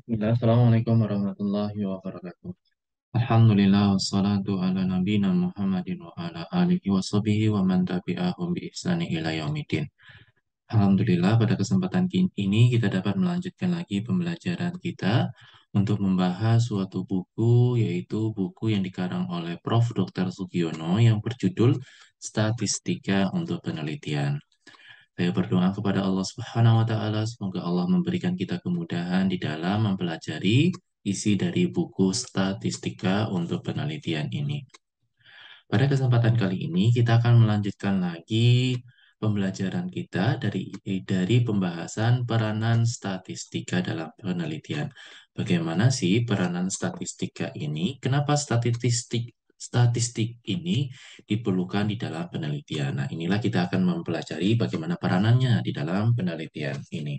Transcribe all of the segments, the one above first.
Bismillah, Assalamualaikum warahmatullahi wabarakatuh. Alhamdulillah, wassalatu ala nabina Muhammadin wa ala alihi wa sahbihi wa man tabi'ahum bi ihsani ila yaumidin. Alhamdulillah, pada kesempatan ini kita dapat melanjutkan lagi pembelajaran kita untuk membahas suatu buku, yaitu buku yang dikarang oleh Prof. Dr. Sugiono yang berjudul Statistika untuk Penelitian. Saya berdoa kepada Allah Subhanahu wa taala semoga Allah memberikan kita kemudahan di dalam mempelajari isi dari buku statistika untuk penelitian ini. Pada kesempatan kali ini kita akan melanjutkan lagi pembelajaran kita dari pembahasan peranan statistika dalam penelitian. Bagaimana sih peranan statistika ini? Kenapa statistik ini diperlukan di dalam penelitian? Nah, inilah kita akan mempelajari bagaimana peranannya di dalam penelitian ini.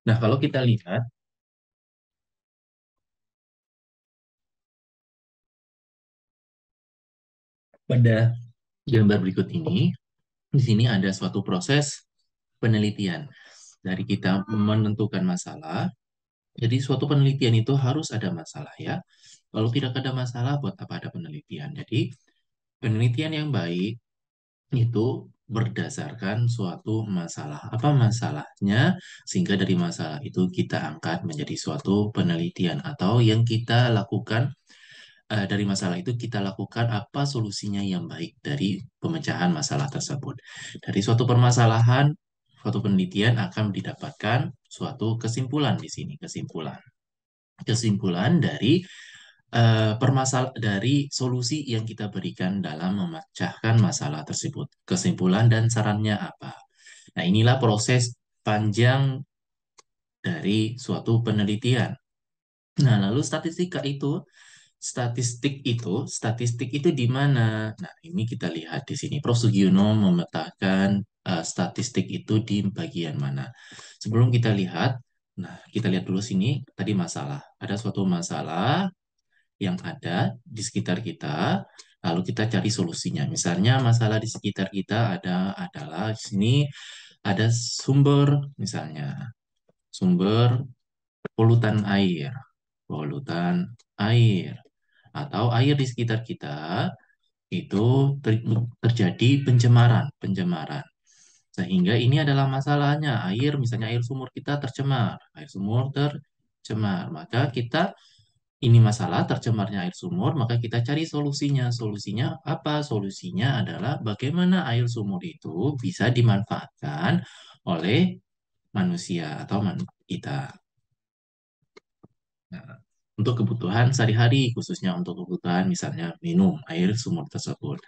Nah, kalau kita lihat pada gambar berikut ini, di sini ada suatu proses penelitian. Dari kita menentukan masalah, jadi suatu penelitian itu harus ada masalah ya. Kalau tidak ada masalah, buat apa ada penelitian? Jadi penelitian yang baik itu berdasarkan suatu masalah. Apa masalahnya? Sehingga dari masalah itu kita angkat menjadi suatu penelitian atau yang kita lakukan dari masalah itu kita lakukan apa solusinya yang baik dari pemecahan masalah tersebut. Dari suatu permasalahan, suatu penelitian akan didapatkan suatu kesimpulan di sini, kesimpulan. Kesimpulan dari dari solusi yang kita berikan dalam memecahkan masalah tersebut. Kesimpulan dan sarannya apa? Nah, inilah proses panjang dari suatu penelitian. Nah, lalu statistik itu di mana? Nah, ini kita lihat di sini. Prof. Sugiono memetakan statistik itu di bagian mana. Sebelum kita lihat, nah kita lihat dulu sini tadi masalah. Ada suatu masalah yang ada di sekitar kita, lalu kita cari solusinya. Misalnya masalah di sekitar kita adalah di sini ada sumber, misalnya sumber polutan air, polutan air, atau air di sekitar kita itu terjadi pencemaran, pencemaran. Sehingga ini adalah masalahnya, air, misalnya air sumur kita tercemar, air sumur tercemar, maka kita ini masalah tercemarnya air sumur, maka kita cari solusinya. Solusinya apa? Solusinya adalah bagaimana air sumur itu bisa dimanfaatkan oleh manusia atau kita. Nah, untuk kebutuhan sehari-hari, khususnya untuk kebutuhan misalnya minum air sumur tersebut.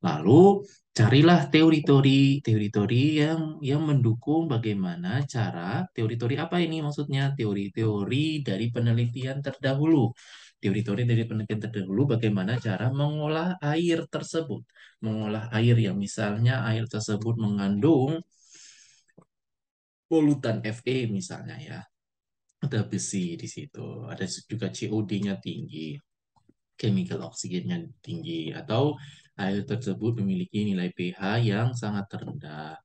Lalu carilah teori-teori yang mendukung bagaimana cara teori-teori apa ini maksudnya teori-teori dari penelitian terdahulu. Teori-teori dari penelitian terdahulu bagaimana cara mengolah air tersebut. Mengolah air yang misalnya air tersebut mengandung polutan Fe misalnya ya. Ada besi di situ, ada juga COD-nya tinggi, chemical oksigennya tinggi, atau air tersebut memiliki nilai pH yang sangat rendah.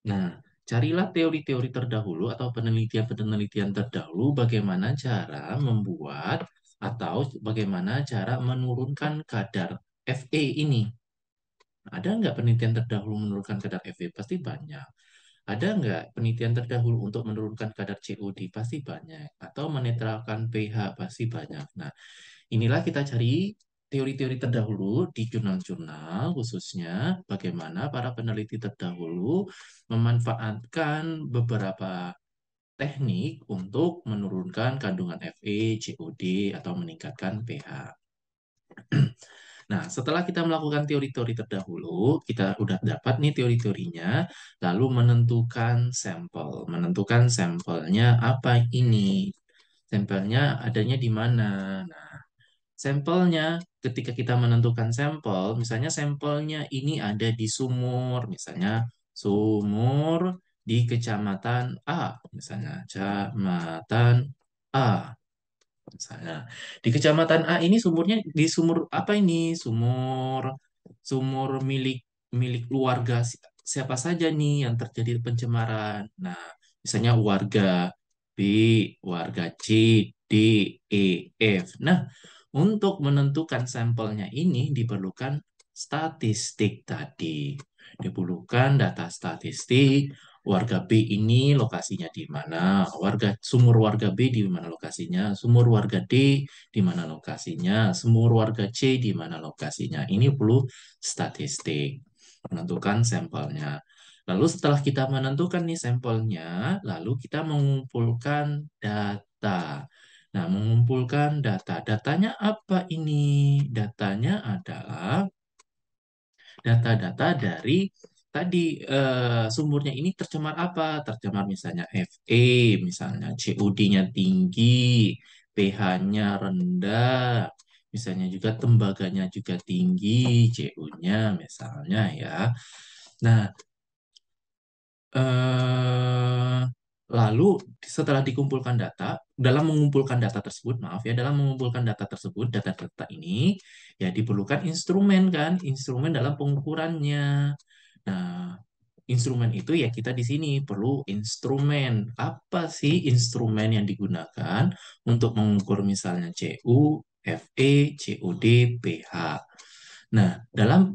Nah, carilah teori-teori terdahulu atau penelitian-penelitian terdahulu bagaimana cara membuat atau bagaimana cara menurunkan kadar Fe ini. Ada nggak penelitian terdahulu menurunkan kadar Fe? Pasti banyak. Ada nggak penelitian terdahulu untuk menurunkan kadar COD? Pasti banyak. Atau menetralkan pH? Pasti banyak. Nah, inilah kita cari teori-teori terdahulu di jurnal-jurnal, khususnya bagaimana para peneliti terdahulu memanfaatkan beberapa teknik untuk menurunkan kandungan Fe, COD, atau meningkatkan pH. Nah, setelah kita melakukan teori-teori terdahulu, kita udah dapat nih teori-teorinya, lalu menentukan sampel. Menentukan sampelnya apa ini? Sampelnya adanya di mana? Nah, sampelnya ketika kita menentukan sampel, misalnya sampelnya ini ada di sumur, misalnya sumur di kecamatan A, misalnya kecamatan A. Misalnya di kecamatan A ini sumurnya di sumur apa ini? Sumur sumur milik milik keluarga siapa saja nih yang terjadi pencemaran. Nah, misalnya warga. warga C, D, E, F. Nah, untuk menentukan sampelnya ini diperlukan statistik tadi. Diperlukan data statistik, warga B ini lokasinya di mana, sumur warga B di mana lokasinya, sumur warga D di mana lokasinya, sumur warga C di mana lokasinya. Ini perlu statistik, menentukan sampelnya. Lalu setelah kita menentukan nih sampelnya, lalu kita mengumpulkan data. Nah, mengumpulkan data. Datanya apa ini? Datanya adalah data-data dari tadi sumurnya ini tercemar apa? Tercemar misalnya Fe, misalnya COD-nya tinggi, pH-nya rendah, misalnya juga tembaganya juga tinggi, CO-nya misalnya ya. Nah, eh, lalu setelah dikumpulkan data, dalam mengumpulkan data tersebut, maaf ya, dalam mengumpulkan data tersebut, data-data ini, ya diperlukan instrumen kan, instrumen dalam pengukurannya. Nah, instrumen itu ya kita di sini perlu instrumen. Apa sih instrumen yang digunakan untuk mengukur misalnya CU, Fe, COD, pH. Nah, dalam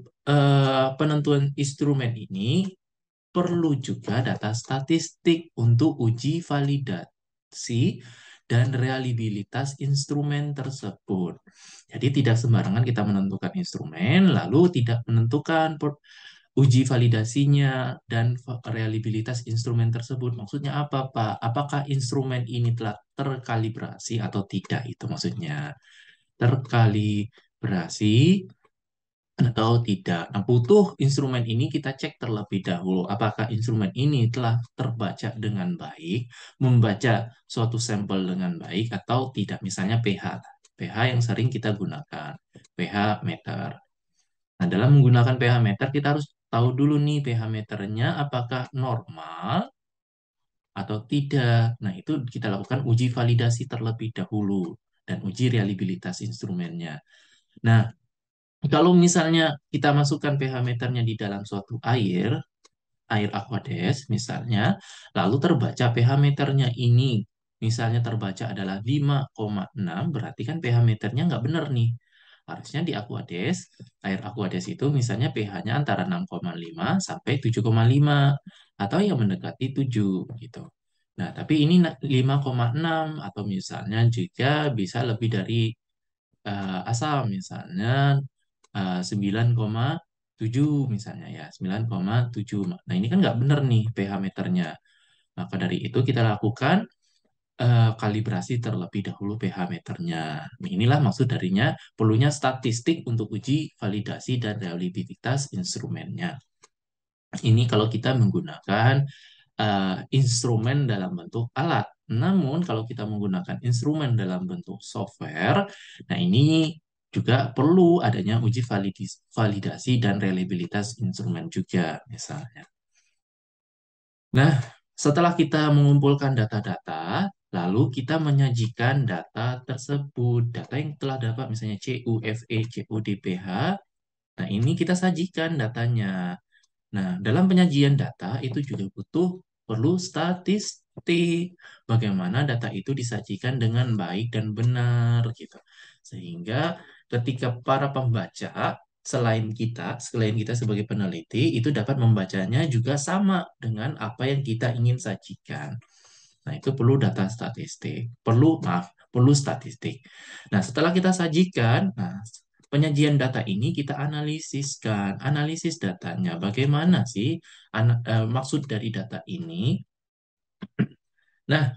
penentuan instrumen ini perlu juga data statistik untuk uji validasi dan reliabilitas instrumen tersebut. Jadi tidak sembarangan kita menentukan instrumen, lalu tidak menentukan uji validasinya dan reliabilitas instrumen tersebut. Maksudnya apa, Pak? Apakah instrumen ini telah terkalibrasi atau tidak? Itu maksudnya. Terkalibrasi atau tidak. Nah, butuh instrumen ini kita cek terlebih dahulu apakah instrumen ini telah terbaca dengan baik, membaca suatu sampel dengan baik atau tidak. Misalnya pH. pH yang sering kita gunakan, pH meter. Nah, dalam menggunakan pH meter kita harus tahu dulu nih pH meternya apakah normal atau tidak. Nah, itu kita lakukan uji validasi terlebih dahulu dan uji reliabilitas instrumennya. Nah, kalau misalnya kita masukkan pH meternya di dalam suatu air Aquades misalnya, lalu terbaca pH meternya ini, misalnya terbaca adalah 5,6, berarti kan pH meternya nggak benar nih. Harusnya di Aquades, air Aquades itu misalnya pH-nya antara 6,5 sampai 7,5, atau yang mendekati 7 gitu. Nah, tapi ini 5,6 atau misalnya juga bisa lebih dari asal misalnya 9,7 misalnya ya 9,7. Nah ini kan nggak benar nih pH meternya. Maka dari itu kita lakukan kalibrasi terlebih dahulu pH meternya. Nah, inilah maksud darinya perlunya statistik untuk uji validasi dan reliabilitas instrumennya. Ini kalau kita menggunakan instrumen dalam bentuk alat. Namun kalau kita menggunakan instrumen dalam bentuk software, nah ini juga perlu adanya uji validasi dan reliabilitas instrumen juga misalnya. Nah, setelah kita mengumpulkan data-data, lalu kita menyajikan data tersebut, data yang telah dapat misalnya CUFE, CUDPH. Nah, ini kita sajikan datanya. Nah, dalam penyajian data itu juga perlu statistik. Bagaimana data itu disajikan dengan baik dan benar gitu. Sehingga ketika para pembaca selain kita sebagai peneliti itu dapat membacanya juga sama dengan apa yang kita ingin sajikan. Nah, itu perlu data statistik. Perlu statistik. Nah, setelah kita sajikan, nah, penyajian data ini kita analisiskan. Analisis datanya, bagaimana sih maksud dari data ini? Nah,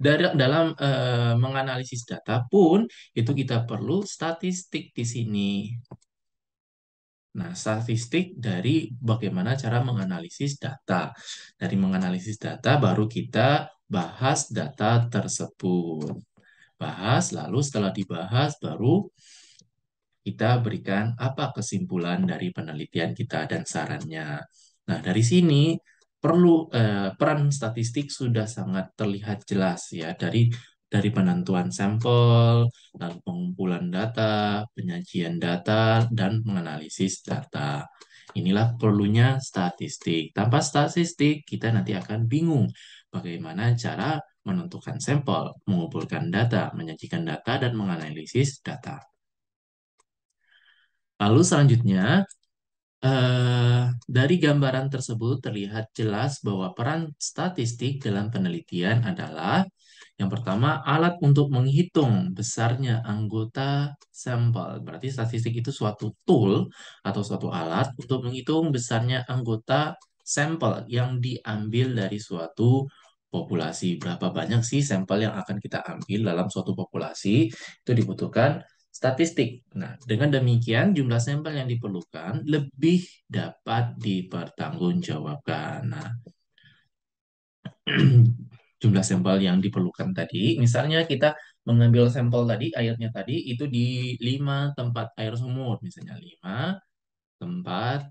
dalam menganalisis data pun itu kita perlu statistik di sini. Nah, statistik dari bagaimana cara menganalisis data. Dari menganalisis data baru kita bahas data tersebut. Bahas, lalu setelah dibahas baru kita berikan apa kesimpulan dari penelitian kita dan sarannya. Nah, dari sini peran statistik sudah sangat terlihat jelas ya dari penentuan sampel, lalu pengumpulan data, penyajian data, dan menganalisis data. Inilah perlunya statistik. Tanpa statistik, kita nanti akan bingung bagaimana cara menentukan sampel, mengumpulkan data, menyajikan data, dan menganalisis data. Lalu selanjutnya, dari gambaran tersebut terlihat jelas bahwa peran statistik dalam penelitian adalah yang pertama, alat untuk menghitung besarnya anggota sampel. Berarti statistik itu suatu tool atau suatu alat untuk menghitung besarnya anggota sampel yang diambil dari suatu populasi. Berapa banyak sih sampel yang akan kita ambil dalam suatu populasi? Itu dibutuhkan statistik. Nah, dengan demikian jumlah sampel yang diperlukan lebih dapat dipertanggungjawabkan. Nah, jumlah sampel yang diperlukan tadi, misalnya kita mengambil sampel tadi, airnya tadi, itu di 5 tempat air sumur, misalnya 5 tempat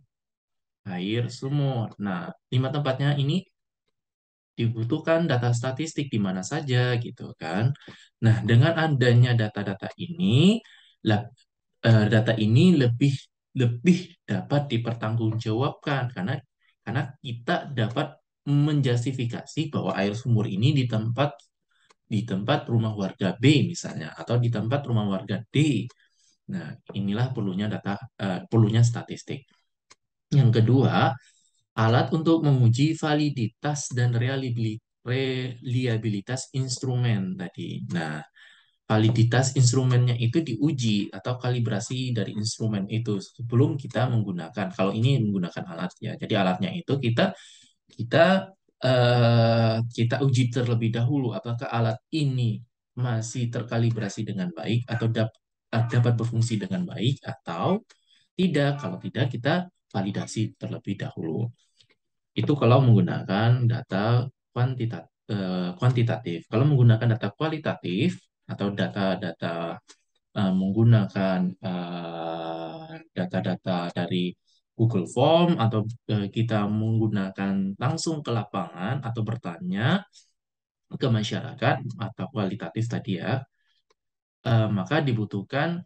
air sumur. Nah, 5 tempatnya ini dibutuhkan data statistik di mana saja gitu kan. Nah, dengan adanya data-data ini, lah, data ini lebih lebih dapat dipertanggungjawabkan karena kita dapat menjustifikasi bahwa air sumur ini di tempat rumah warga B misalnya atau di tempat rumah warga D. Nah, inilah perlunya statistik. Yang kedua, alat untuk menguji validitas dan reliabilitas instrumen tadi. Nah, validitas instrumennya itu diuji atau kalibrasi dari instrumen itu sebelum kita menggunakan. Kalau ini menggunakan alat ya. Jadi alatnya itu kita kita uji terlebih dahulu apakah alat ini masih terkalibrasi dengan baik atau dapat berfungsi dengan baik atau tidak. Kalau tidak, kita validasi terlebih dahulu. Itu kalau menggunakan data kuantitatif. Kalau menggunakan data kualitatif atau data-data menggunakan data-data dari Google Form atau kita menggunakan langsung ke lapangan atau bertanya ke masyarakat atau kualitatif tadi ya, maka dibutuhkan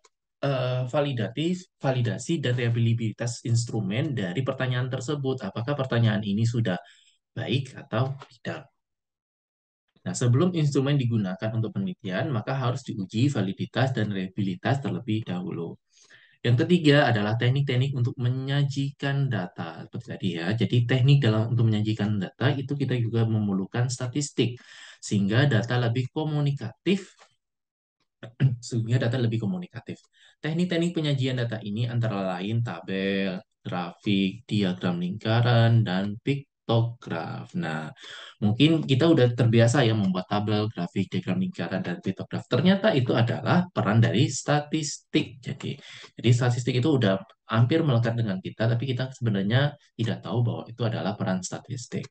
validasi dan reliabilitas instrumen dari pertanyaan tersebut. Apakah pertanyaan ini sudah baik atau tidak? Nah, sebelum instrumen digunakan untuk penelitian, maka harus diuji validitas dan reliabilitas terlebih dahulu. Yang ketiga adalah teknik-teknik untuk menyajikan data. Seperti tadi ya. Jadi teknik dalam untuk menyajikan data itu kita juga memerlukan statistik. Sehingga data lebih komunikatif. Teknik-teknik penyajian data ini antara lain tabel, grafik, diagram lingkaran, dan piktograf. Nah, mungkin kita udah terbiasa ya membuat tabel, grafik, diagram lingkaran, dan piktograf. Ternyata itu adalah peran dari statistik. Jadi statistik itu udah hampir melekat dengan kita, tapi kita sebenarnya tidak tahu bahwa itu adalah peran statistik.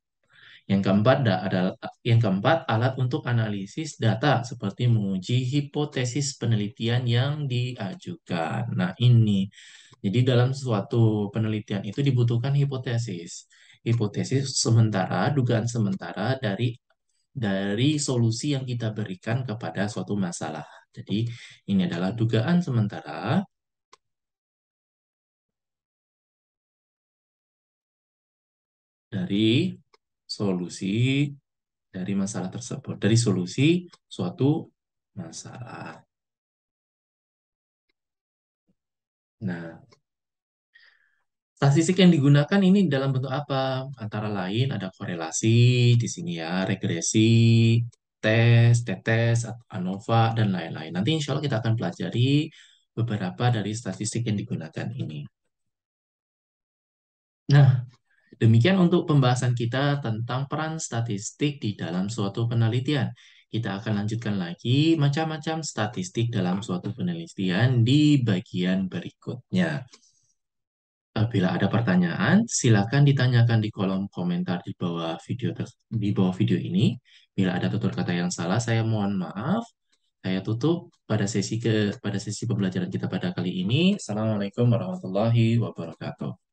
Yang keempat, alat untuk analisis data seperti menguji hipotesis penelitian yang diajukan. Nah, ini. Jadi dalam suatu penelitian itu dibutuhkan hipotesis. Hipotesis sementara, dugaan sementara dari solusi yang kita berikan kepada suatu masalah. Jadi ini adalah dugaan sementara dari solusi dari masalah tersebut, dari solusi suatu masalah. Nah, statistik yang digunakan ini dalam bentuk apa? Antara lain ada korelasi di sini ya, regresi, tetes, ANOVA, dan lain-lain. Nanti insya Allah kita akan pelajari beberapa dari statistik yang digunakan ini. Nah, demikian untuk pembahasan kita tentang peran statistik di dalam suatu penelitian. Kita akan lanjutkan lagi macam-macam statistik dalam suatu penelitian di bagian berikutnya. Bila ada pertanyaan, silakan ditanyakan di kolom komentar di bawah video ini. Bila ada tutur kata yang salah, saya mohon maaf. Saya tutup pada sesi pembelajaran kita pada kali ini. Assalamualaikum warahmatullahi wabarakatuh.